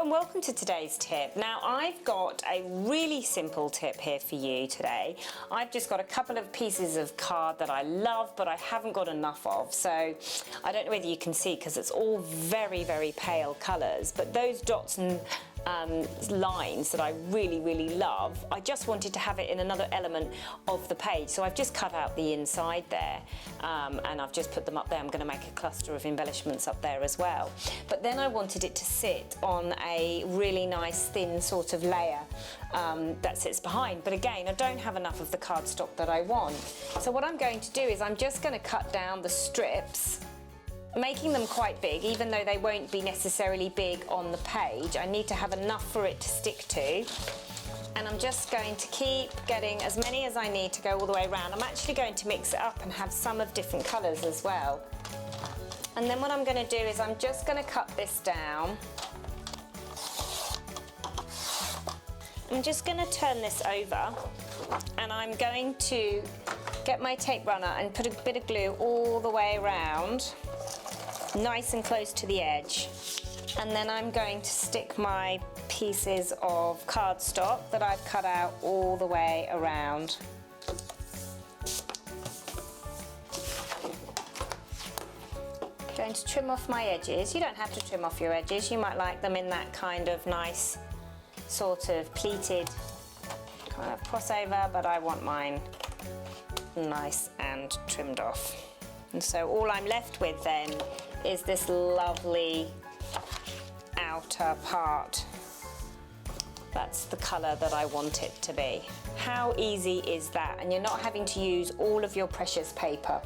and welcome to today's tip. Now I've got a really simple tip here for you today. I've just got a couple of pieces of card that I love but I haven't got enough of, so I don't know whether you can see because it's all very, very pale colours, but those dots and lines that I really love, I just wanted to have it in another element of the page, so I've just cut out the inside there and I've just put them up there. I'm going to make a cluster of embellishments up there as well, but then I wanted it to sit on a really nice thin sort of layer that sits behind, but again I don't have enough of the cardstock that I want, so what I'm going to do is I'm just going to cut down the strips, making them quite big, even though they won't be necessarily big on the page. I need to have enough for it to stick to, and I'm just going to keep getting as many as I need to go all the way around. I'm actually going to mix it up and have some of different colours as well. And then what I'm going to do is I'm just going to cut this down. I'm just going to turn this over, and I'm going to get my tape runner and put a bit of glue all the way around, nice and close to the edge, and then I'm going to stick my pieces of cardstock that I've cut out all the way around. Going to trim off my edges. You don't have to trim off your edges, you might like them in that kind of nice sort of pleated kind of crossover, but I want mine nice and trimmed off. And so all I'm left with then is this lovely outer part. That's the colour that I want it to be. How easy is that? And you're not having to use all of your precious paper.